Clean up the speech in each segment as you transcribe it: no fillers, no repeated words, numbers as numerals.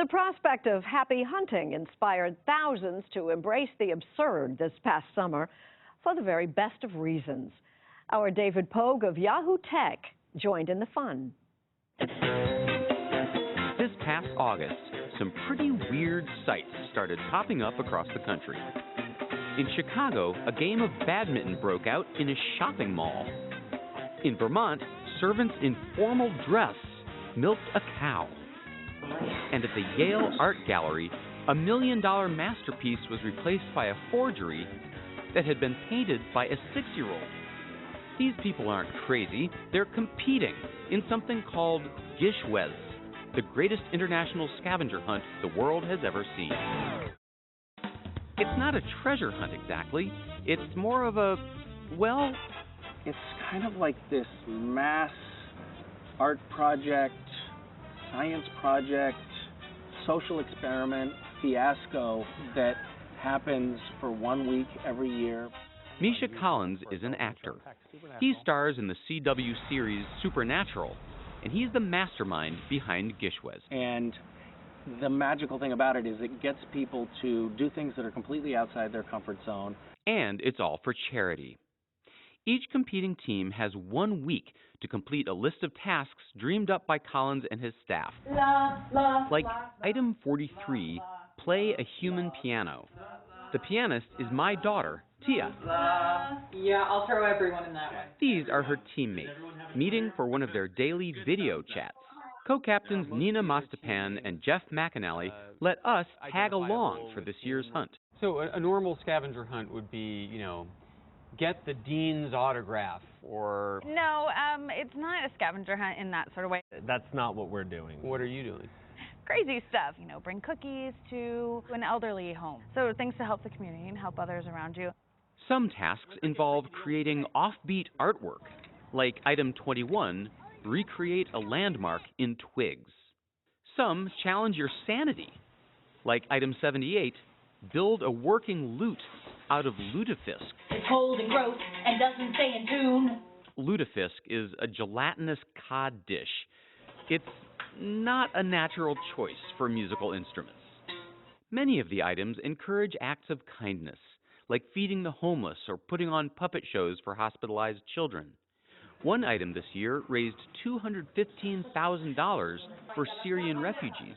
The prospect of happy hunting inspired thousands to embrace the absurd this past summer for the very best of reasons. Our David Pogue of Yahoo Tech joined in the fun. This past August, some pretty weird sights started popping up across the country. In Chicago, a game of badminton broke out in a shopping mall. In Vermont, servants in formal dress milked a cow. And at the Yale Art Gallery, a $1 million masterpiece was replaced by a forgery that had been painted by a 6-year-old. These people aren't crazy, they're competing in something called GISHWHES, the greatest international scavenger hunt the world has ever seen. It's not a treasure hunt exactly, it's more of a, well... It's kind of like this mass art project, science project, social experiment, fiasco that happens for 1 week every year. Misha Collins is an actor. He stars in the CW series Supernatural, and he's the mastermind behind GISHWHES. And the magical thing about it is it gets people to do things that are completely outside their comfort zone. And it's all for charity. Each competing team has 1 week to complete a list of tasks dreamed up by Collins and his staff. Like item 43, play a human piano. The pianist is my daughter, Tia. Yeah, I'll throw everyone in that way. These are her teammates, meeting for one of their daily video chats. Co-captains Nina Mastapan and Jeff McAnally let us tag along for this year's hunt. So a normal scavenger hunt would be, get the dean's autograph, or... No, it's not a scavenger hunt in that sort of way. That's not what we're doing. What are you doing? Crazy stuff, bring cookies to an elderly home. So things to help the community and help others around you. Some tasks involve creating offbeat artwork, like item 21, recreate a landmark in twigs. Some challenge your sanity, like item 78, build a working lute out of lutefisk. It's cold and gross and doesn't stay in tune. Lutefisk is a gelatinous cod dish. It's not a natural choice for musical instruments. Many of the items encourage acts of kindness, like feeding the homeless or putting on puppet shows for hospitalized children. One item this year raised $215,000 for Syrian refugees.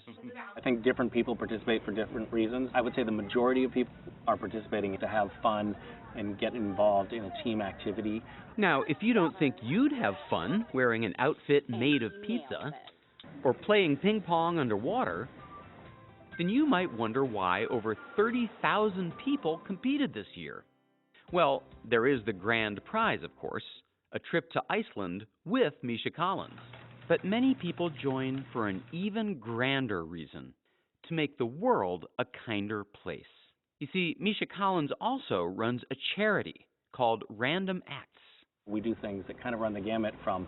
I think different people participate for different reasons. I would say the majority of people are participating to have fun and get involved in a team activity. Now, if you don't think you'd have fun wearing an outfit made of pizza or playing ping pong underwater, then you might wonder why over 30,000 people competed this year. Well, there is the grand prize, of course, a trip to Iceland with Misha Collins. But many people join for an even grander reason, to make the world a kinder place. You see, Misha Collins also runs a charity called Random Acts. We do things that kind of run the gamut from,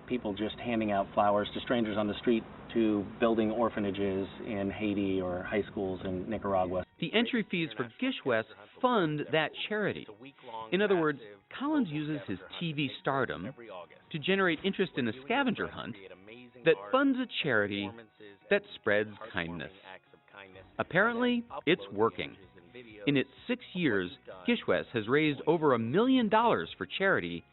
people just handing out flowers to strangers on the street to building orphanages in Haiti or high schools in Nicaragua. The entry fees for GISHWHES fund that charity. In other words, Collins uses his TV stardom to generate interest in a scavenger hunt that funds a charity that spreads kindness. Apparently, it's working. In its 6 years, GISHWHES has raised over $1 million for charity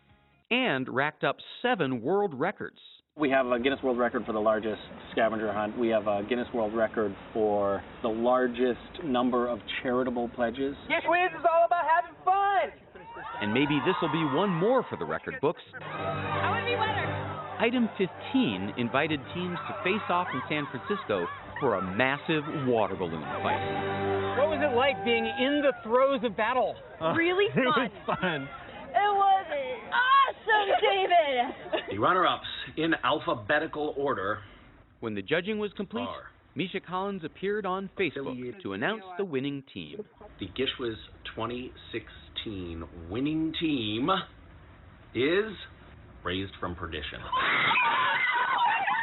and racked up 7 world records. We have a Guinness World Record for the largest scavenger hunt. We have a Guinness World Record for the largest number of charitable pledges. GISHWHES is all about having fun! And maybe this will be one more for the record books. I want to be winner! Item 15 invited teams to face off in San Francisco for a massive water balloon fight. What was it like being in the throes of battle? Really fun. It was fun. It was awesome, David! The runner-ups in alphabetical order. When the judging was complete, Misha Collins appeared on Facebook to announce the winning team. The GISHWHES 2016 winning team is Raised from Perdition.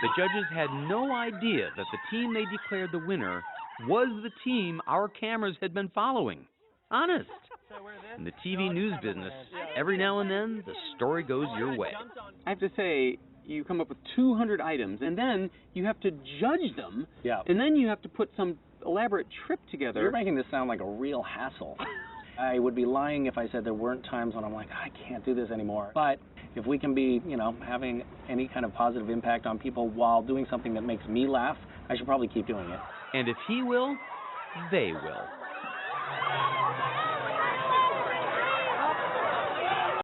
The judges had no idea that the team they declared the winner was the team our cameras had been following. Honest. In the TV news business, every now and then, the story goes your way. I have to say, you come up with 200 items, and then you have to judge them, Yeah. and then you have to put some elaborate trip together. You're making this sound like a real hassle. I would be lying if I said there weren't times when I'm like, I can't do this anymore. But if we can be, having any kind of positive impact on people while doing something that makes me laugh, I should probably keep doing it. And if he will, they will.